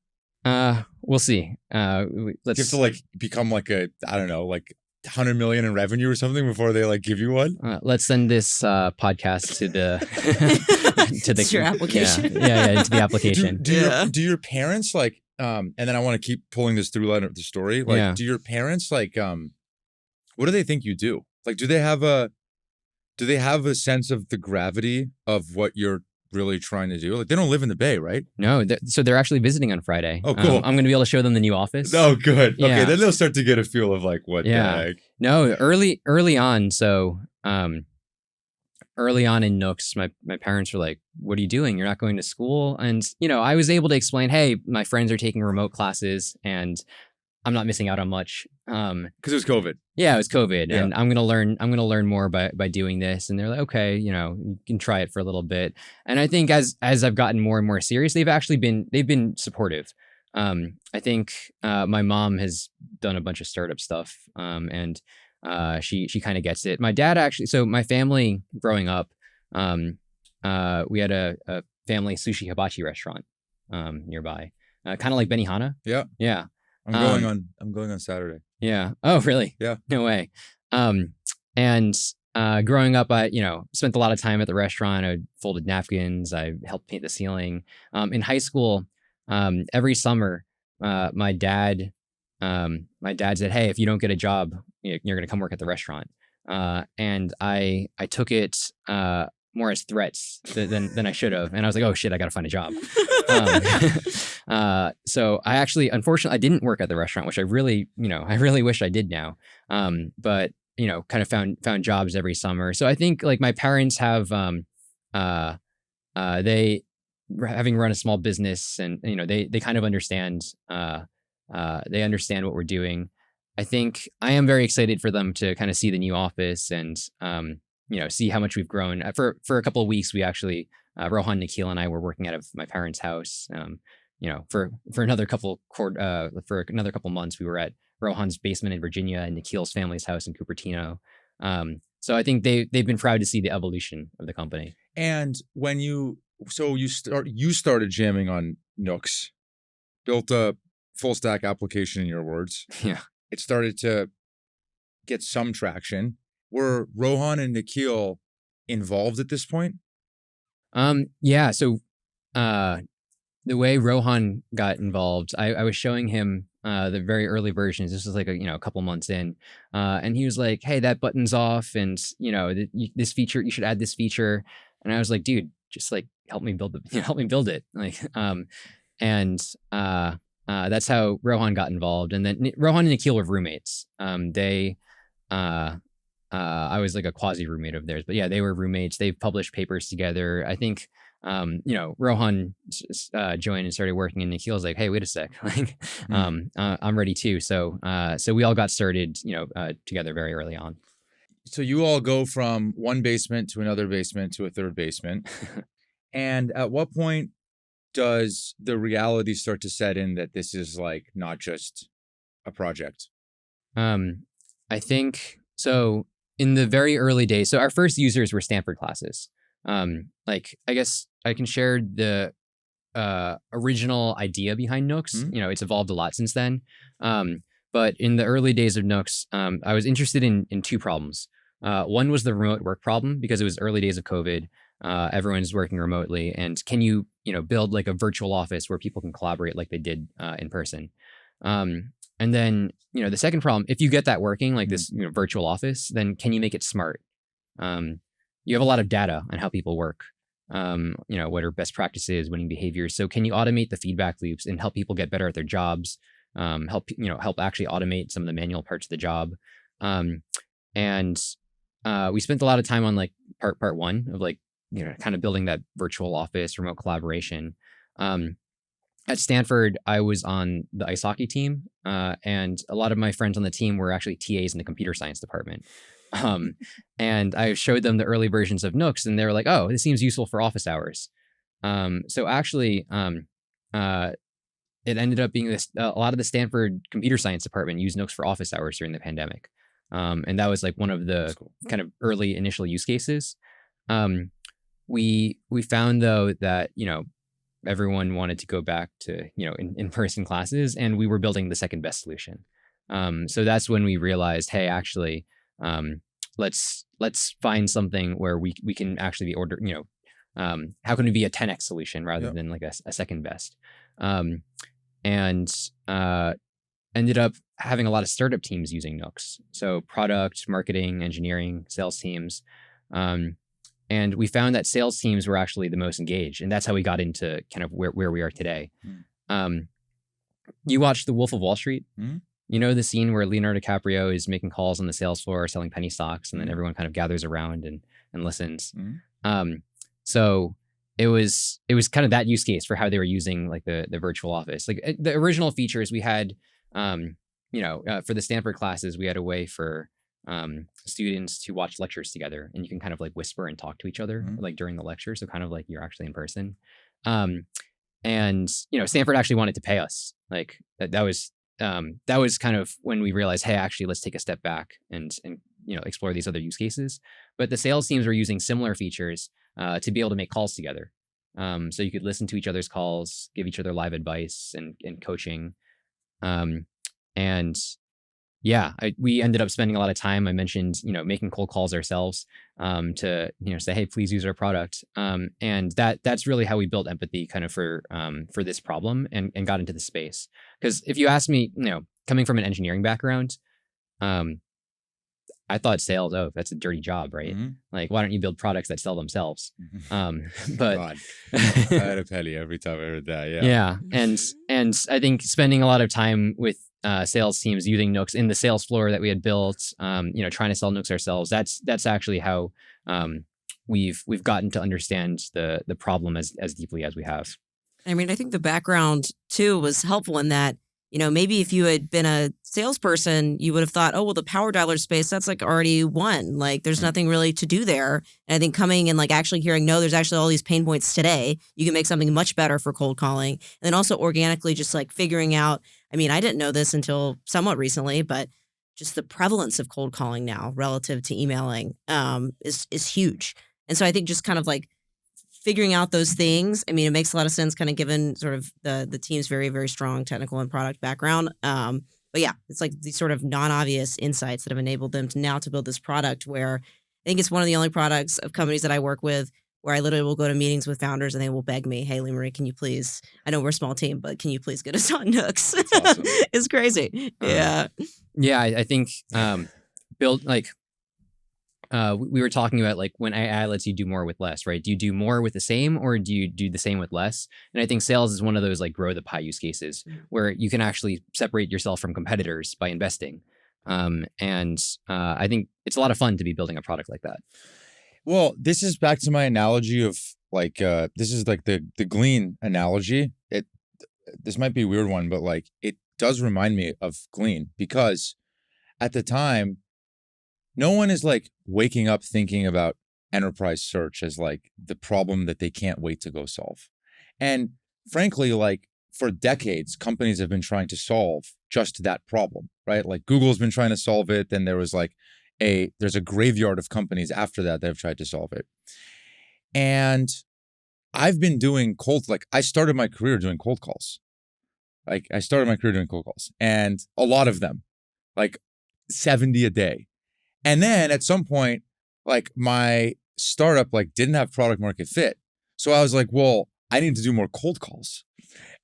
A: We'll see. Let's.
B: You have to like become like like 100 million in revenue or something before they like give you one.
A: Let's send this podcast to the
C: to your application.
A: Yeah, into the application.
B: Do your parents like and then I want to keep pulling this through line of the story. Like, do your parents like what do they think you do? Like, do they have a sense of the gravity of what you're really trying to do? Like, they don't live in the Bay, right?
A: No, so they're actually visiting on Friday.
B: Oh, cool.
A: I'm going to be able to show them the new office.
B: Oh, good.
A: Yeah.
B: Okay, then they'll start to get a feel of like what the heck.
A: No, early on. So early on in Nooks, my parents were like, what are you doing? You're not going to school? And, I was able to explain, hey, my friends are taking remote classes and I'm not missing out on much.
B: Because it was COVID.
A: Yeah, it was COVID, and I'm gonna learn more by doing this. And they're like, okay, you can try it for a little bit. And I think as I've gotten more and more serious, they've been supportive. I think my mom has done a bunch of startup stuff, and she kind of gets it. My dad actually. So my family growing up, we had a family sushi hibachi restaurant nearby, kind of like Benihana.
B: Yeah.
A: Yeah.
B: I'm going on Saturday.
A: Yeah. Oh, really?
B: Yeah.
A: No way. And growing up, I spent a lot of time at the restaurant. I folded napkins. I helped paint the ceiling. In high school, every summer, my dad said, "Hey, if you don't get a job, you're going to come work at the restaurant." And I took it more as threats than I should have. And I was like, "Oh shit, I got to find a job." So I actually, unfortunately, I didn't work at the restaurant, which I really wish I did now. But kind of found jobs every summer. So I think like my parents have, they having run a small business, and they kind of understand, they understand what we're doing. I think I am very excited for them to kind of see the new office and see how much we've grown. For a couple of weeks, we actually Rohan, Nikhil, and I were working out of my parents' house. For another couple months, we were at Rohan's basement in Virginia and Nikhil's family's house in Cupertino. So I think they've been proud to see the evolution of the company.
B: And when you started jamming on Nooks, built a full stack application in your words.
A: Yeah.
B: It started to get some traction. Were Rohan and Nikhil involved at this point?
A: Yeah. So the way Rohan got involved, I was showing him the very early versions. This was like a couple months in, and he was like, "Hey, that button's off, and this feature, you should add this feature." And I was like, "Dude, just like help me build it." Like, and that's how Rohan got involved. And then Rohan and Nikhil were roommates. I was like a quasi roommate of theirs, but yeah, they were roommates. They've published papers together. I think, Rohan joined and started working, and Nikhil's like, "Hey, wait a sec, like, I'm ready too." So we all got started, together very early on.
B: So you all go from one basement to another basement to a third basement. And at what point does the reality start to set in that this is like not just a project?
A: I think so. In the very early days, so our first users were Stanford classes. Like, I guess I can share the original idea behind Nooks.
B: Mm-hmm.
A: It's evolved a lot since then. But in the early days of Nooks, I was interested in two problems. One was the remote work problem, because it was early days of COVID. Everyone's working remotely, and can you build like a virtual office where people can collaborate like they did in person? And then, the second problem, if you get that working, like this virtual office, then can you make it smart? You have a lot of data on how people work, what are best practices, winning behaviors. So can you automate the feedback loops and help people get better at their jobs? Help actually automate some of the manual parts of the job. And we spent a lot of time on like part one of like, kind of building that virtual office, remote collaboration. At Stanford, I was on the ice hockey team, and a lot of my friends on the team were actually TAs in the computer science department. And I showed them the early versions of Nooks, and they were like, "Oh, this seems useful for office hours." So actually, it ended up being this. A lot of the Stanford computer science department used Nooks for office hours during the pandemic, and that was like one of the kind of early initial use cases. We found though that everyone wanted to go back to in-person classes, and we were building the second best solution. So that's when we realized, hey, actually, let's find something where we can actually be ordered. How can we be a 10x solution rather than like a second best? And ended up having a lot of startup teams using Nooks. So product, marketing, engineering, sales teams. And we found that sales teams were actually the most engaged. And that's how we got into kind of where we are today. You watched The Wolf of Wall Street? You know the scene where Leonardo DiCaprio is making calls on the sales floor, selling penny stocks, and then everyone kind of gathers around and listens. So it was kind of that use case for how they were using like the virtual office. Like the original features we had, for the Stanford classes, we had a way for students to watch lectures together, and you can kind of like whisper and talk to each other like during the lecture. So kind of like you're actually in person. And Stanford actually wanted to pay us. Like that was kind of when we realized, hey, actually, let's take a step back and explore these other use cases. But the sales teams were using similar features to be able to make calls together. So you could listen to each other's calls, give each other live advice and coaching. And We ended up spending a lot of time. I mentioned, making cold calls ourselves to, say, hey, please use our product. And that's really how we built empathy kind of for this problem and got into the space. Because if you ask me, coming from an engineering background, I thought sales, that's a dirty job, right?
B: Mm-hmm.
A: Like, why don't you build products that sell themselves?
B: Mm-hmm.
A: But
B: God. I had a penny every time I heard that. Yeah.
A: yeah. And I think spending a lot of time with sales teams using Nooks in the sales floor that we had built, trying to sell Nooks ourselves. That's actually how we've gotten to understand the problem as deeply as we have.
C: I mean, I think the background too was helpful in that, maybe if you had been a salesperson, you would have thought, oh, well, the power dialer space, that's like already won. Like there's nothing really to do there. And I think coming and like actually hearing, no, there's actually all these pain points today. You can make something much better for cold calling. And then also organically just like figuring out, I mean, I didn't know this until somewhat recently, but just the prevalence of cold calling now relative to emailing is huge. And so I think just kind of like figuring out those things, I mean, it makes a lot of sense kind of given sort of the team's very, very strong technical and product background. But yeah, it's like these sort of non-obvious insights that have enabled them to build this product where I think it's one of the only products of companies that I work with where I literally will go to meetings with founders and they will beg me, hey, Leigh, can you please, I know we're a small team, but can you please get us on Nooks?
B: Awesome.
C: It's crazy. Yeah.
A: Yeah, I think build like we were talking about like when AI lets you do more with less, right? Do you do more with the same or do you do the same with less? And I think sales is one of those like grow the pie use cases where you can actually separate yourself from competitors by investing. And I think it's a lot of fun to be building a product like that.
B: Well, this is back to my analogy of like, this is like the Glean analogy. This might be a weird one, but like it does remind me of Glean because at the time, no one is like waking up thinking about enterprise search as like the problem that they can't wait to go solve. And frankly, like for decades, companies have been trying to solve just that problem, right? Like Google's been trying to solve it. Then there was like there's a graveyard of companies after that have tried to solve it. And I've been doing I started my career doing cold calls. Like I started my career doing cold calls and a lot of them, like 70 a day. And then at some point, like my startup like didn't have product market fit. So I was like, well, I need to do more cold calls.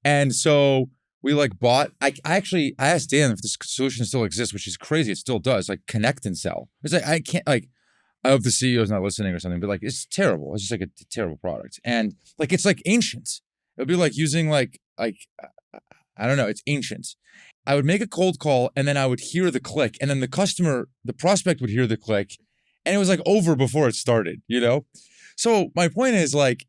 B: And so we like bought, I asked Dan if this solution still exists, which is crazy. It still does, like connect and sell. It's like, I can't like, I hope the CEO's not listening or something, but like, it's terrible. It's just like a terrible product. And like, it's like ancient. It would be like using like, I don't know, it's ancient. I would make a cold call and then I would hear the click and then the prospect would hear the click and it was like over before it started, So my point is like,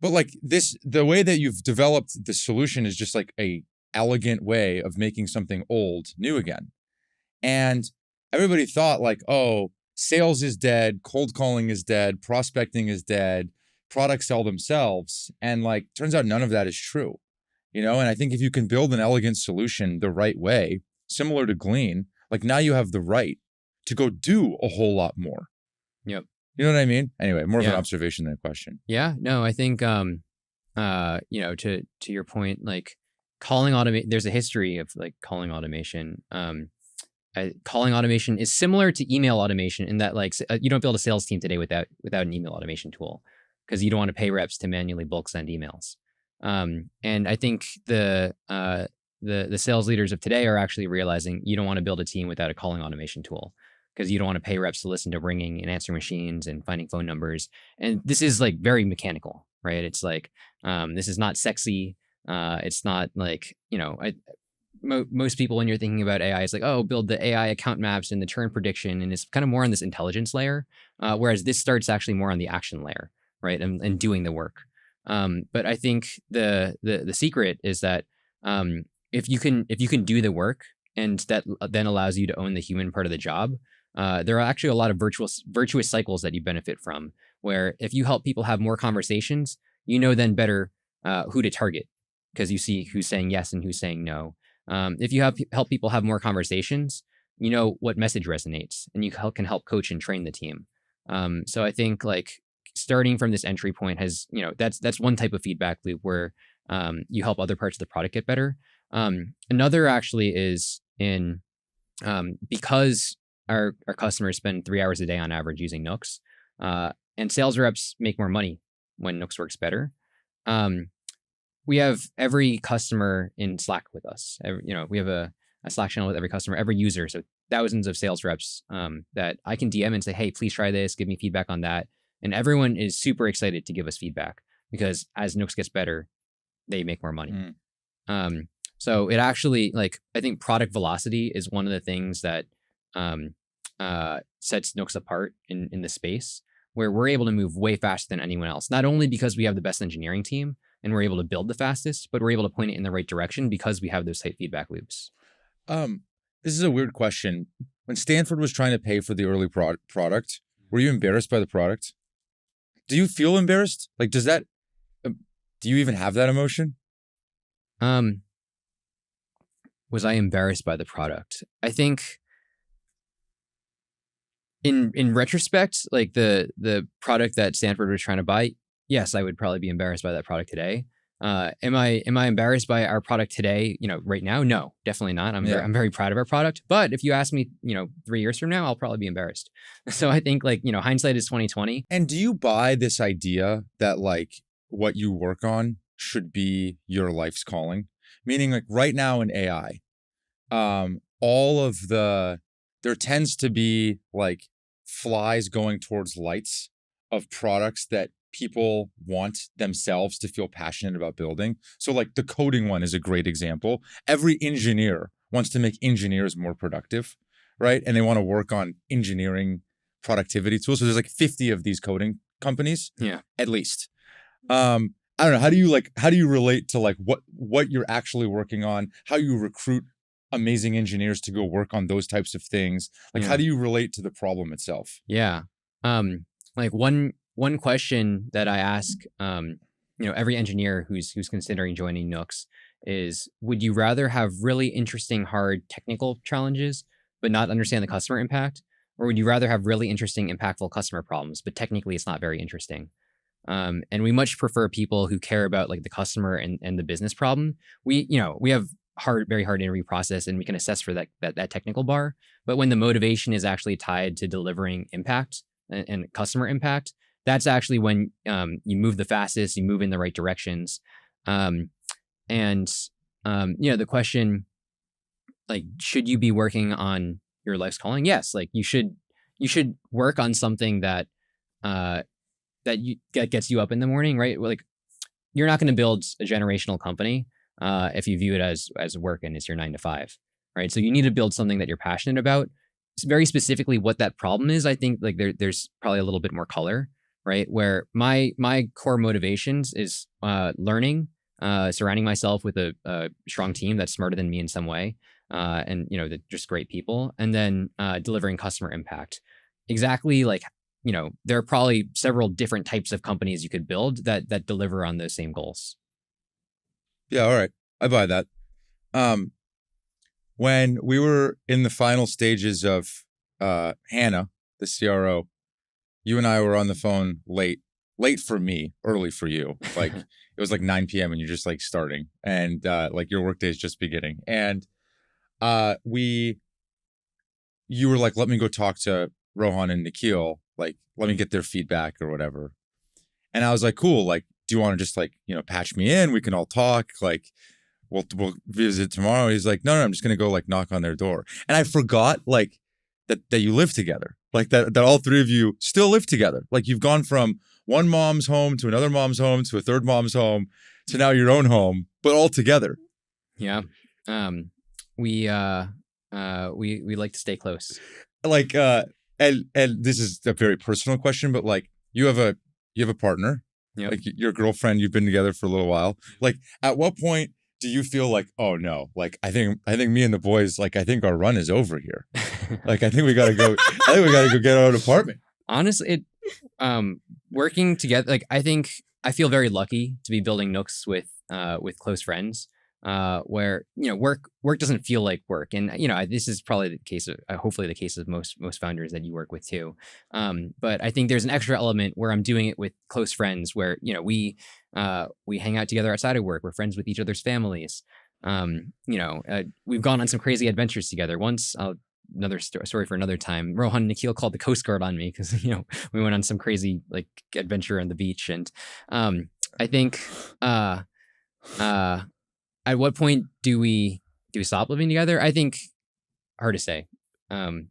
B: but like the way that you've developed the solution is just like a elegant way of making something old new again. And everybody thought like, oh, sales is dead, cold calling is dead, prospecting is dead, products sell themselves. And like, turns out none of that is true. And I think if you can build an elegant solution the right way, similar to Glean, like now you have the right to go do a whole lot more.
A: Yep.
B: You know what I mean? Anyway, more of an observation than a question.
A: Yeah. No, I think, to your point, like calling automation, there's a history of like calling automation. Calling automation is similar to email automation in that like you don't build a sales team today without an email automation tool because you don't want to pay reps to manually bulk send emails. And I think the sales leaders of today are actually realizing you don't want to build a team without a calling automation tool because you don't want to pay reps to listen to ringing and answering machines and finding phone numbers. And this is like very mechanical, right? It's like, this is not sexy. It's not like, most people when you're thinking about AI, it's like, oh, build the AI account maps and the churn prediction. And it's kind of more on this intelligence layer. Whereas this starts actually more on the action layer, right? And doing the work. But I think the secret is that if you can do the work and that then allows you to own the human part of the job, there are actually a lot of virtuous cycles that you benefit from. Where if you help people have more conversations, then better who to target because you see who's saying yes and who's saying no. If you help people have more conversations, you know what message resonates, and you can help coach and train the team. So I think like starting from this entry point has, that's one type of feedback loop where you help other parts of the product get better. Another actually is in because our customers spend 3 hours a day on average using Nooks, and sales reps make more money when Nooks works better. We have every customer in Slack with us. We have a Slack channel with every customer, every user. So thousands of sales reps that I can DM and say, hey, please try this, give me feedback on that. And everyone is super excited to give us feedback because as Nooks gets better, they make more money. So it actually, I think product velocity is one of the things that sets Nooks apart in the space, where we're able to move way faster than anyone else. Not only because we have the best engineering team and we're able to build the fastest, but we're able to point it in the right direction because we have those tight feedback loops.
B: This is a weird question. When Stanford was trying to pay for the early product, were you embarrassed by the product? Do you feel embarrassed? Do you even have that emotion?
A: Was I embarrassed by the product? I think in retrospect, the product that Stanford was trying to buy, yes, I would probably be embarrassed by that product today. Am I embarrassed by our product today? Right now, no, definitely not. I'm very proud of our product. But if you ask me, 3 years from now, I'll probably be embarrassed. So I think hindsight is 20/20.
B: And do you buy this idea that what you work on should be your life's calling? Meaning right now in AI, there tends to be flies going towards lights of products that people want themselves to feel passionate about building. So the coding one is a great example. Every engineer wants to make engineers more productive, right? And they want to work on engineering productivity tools. So there's 50 of these coding companies, at least. I don't know. How do you relate to what you're actually working on? How you recruit amazing engineers to go work on those types of things? How do you relate to the problem itself?
A: Yeah. One question that I ask, every engineer who's considering joining Nooks is, would you rather have really interesting, hard technical challenges, but not understand the customer impact? Or would you rather have really interesting, impactful customer problems, but technically it's not very interesting? And we much prefer people who care about the customer and the business problem. We have very hard interview process and we can assess for that technical bar. But when the motivation is actually tied to delivering impact and customer impact, that's actually when you move the fastest, you move in the right directions. The question, should you be working on your life's calling? Yes, you should work on something that gets you up in the morning, right? You're not going to build a generational company if you view it as work and it's your 9 to 5, right? So you need to build something that you're passionate about. It's very specifically what that problem is. I think there's probably a little bit more color, right? Where my core motivations is learning, surrounding myself with a strong team that's smarter than me in some way, and they're just great people, and then delivering customer impact. Exactly, there are probably several different types of companies you could build that deliver on those same goals.
B: Yeah, all right. I buy that. When we were in the final stages of Hannah, the CRO, you and I were on the phone late for me, early for you. It was 9 p.m. and you're just starting, and your workday is just beginning. And you were let me go talk to Rohan and Nikhil, let me get their feedback or whatever. And I was cool. Do you want to just patch me in? We can all talk. We'll visit tomorrow. He's no, I'm just gonna go knock on their door. And I forgot that you live together. That all three of you still live together. You've gone from one mom's home to another mom's home to a third mom's home to now your own home, but all together.
A: Yeah. We like to stay close.
B: And this is a very personal question, but you have a partner, your girlfriend, you've been together for a little while. At what point do you feel oh no, I think me and the boys, I think our run is over here. I think we gotta go get our own apartment.
A: Honestly, working together, I think I feel very lucky to be building Nooks with close friends. Where work doesn't feel like work, and this is probably the case of hopefully the case of most founders that you work with too. But I think there's an extra element where I'm doing it with close friends, where we hang out together outside of work. We're friends with each other's families. We've gone on some crazy adventures together. Once I'll another story for another time. Rohan and Nikhil called the Coast Guard on me because we went on some crazy like adventure on the beach, and I think at what point do we stop living together? I think hard to say. I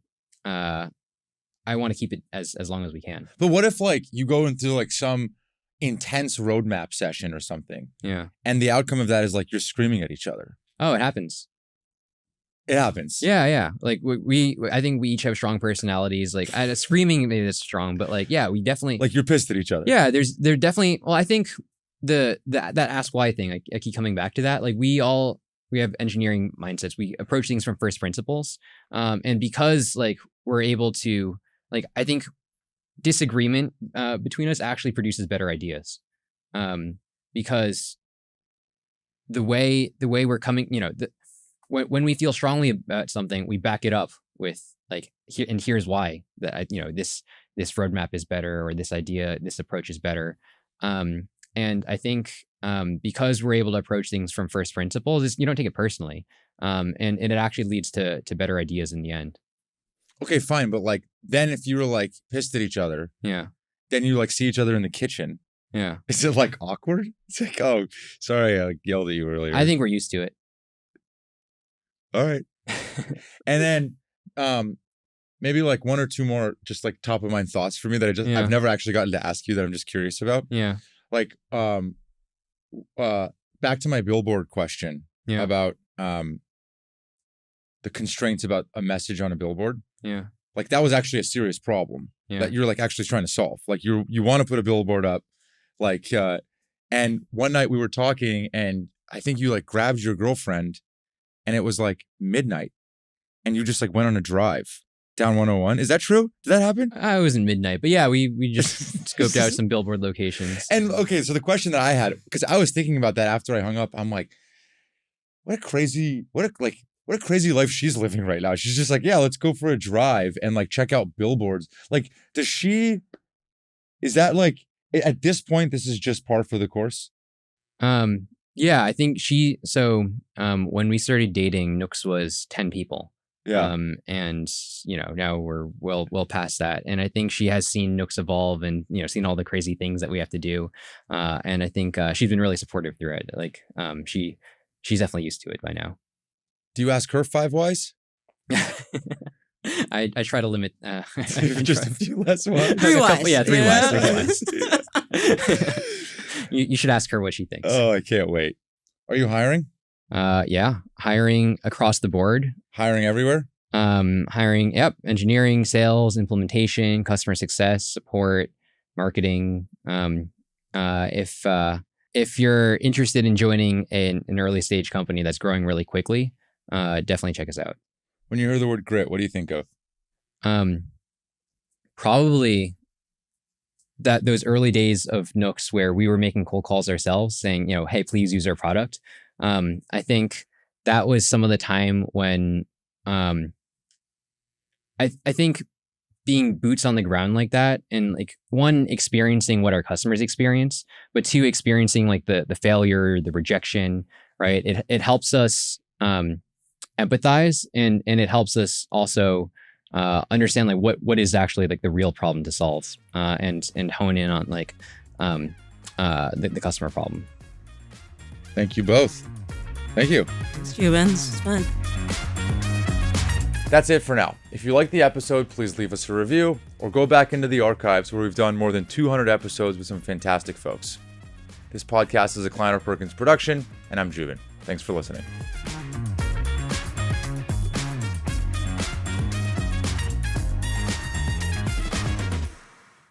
A: want to keep it as long as we can.
B: But what if like you go into like some intense roadmap session or something?
A: Yeah.
B: And the outcome of that is like you're screaming at each other.
A: Oh, it happens.
B: It happens.
A: Yeah. Like I think we each have strong personalities. Like screaming, maybe that's strong, but like, yeah, we definitely
B: Like you're pissed at each other.
A: Yeah, they're definitely. Well, I think that ask why thing. I keep coming back to that. Like we have engineering mindsets. We approach things from first principles, and because like we're able to like, I think disagreement between us actually produces better ideas, because the way we're coming, when we feel strongly about something, we back it up with like here's why that this roadmap is better, or this idea, this approach is better. And I think because we're able to approach things from first principles, you don't take it personally, and it actually leads to better ideas in the end.
B: Okay, fine, but like then if you were like pissed at each other,
A: Yeah.
B: then you like see each other in the kitchen.
A: Yeah.
B: Is it like awkward? It's like, oh, sorry, I like, yelled at you earlier.
A: I think we're used to it.
B: All right. And then maybe like one or two more just like top of mind thoughts for me that I've never actually gotten to ask you that I'm just curious about.
A: Yeah.
B: Like back to my billboard question about the constraints about a message on a billboard.
A: Yeah.
B: Like that was actually a serious problem that you're like actually trying to solve. Like you want to put a billboard up, like and one night we were talking and I think you like grabbed your girlfriend and it was like midnight and you just like went on a drive down 101. Is that true? Did that happen?
A: I was in midnight, but yeah, we just scoped out some billboard locations.
B: And okay, so the question that I had, because I was thinking about that after I hung up, I'm like, what a crazy life she's living right now. She's just like, yeah, let's go for a drive and like check out billboards. Like, is that like, at this point, this is just par for the course?
A: Yeah, I think when we started dating, Nooks was 10 people.
B: Yeah.
A: And now we're well past that. And I think she has seen Nooks evolve and, seen all the crazy things that we have to do. And I think she's been really supportive through it. Like, she's definitely used to it by now.
B: Do you ask her 5 whys?
A: I try to limit
B: just a few less ones.
C: 3 whys.
A: 3 whys. You should ask her what she thinks.
B: Oh, I can't wait. Are you hiring?
A: Yeah, hiring across the board.
B: Hiring everywhere?
A: Hiring, engineering, sales, implementation, customer success, support, marketing. If you're interested in joining an early stage company that's growing really quickly, definitely check us out.
B: When you hear the word grit, what do you think of?
A: Probably those early days of Nooks where we were making cold calls ourselves saying, hey, please use our product. I think that was some of the time when I think being boots on the ground like that, and like one, experiencing what our customers experience, but two, experiencing like the failure, the rejection, right? It helps us empathize, and it helps us also understand like what is actually like the real problem to solve, and hone in on like the customer problem.
B: Thank you both. Thank you.
C: Thanks, Cubans. It's fun.
B: That's it for now. If you liked the episode, please leave us a review or go back into the archives where we've done more than 200 episodes with some fantastic folks. This podcast is a Kleiner Perkins production, and I'm Juven. Thanks for listening.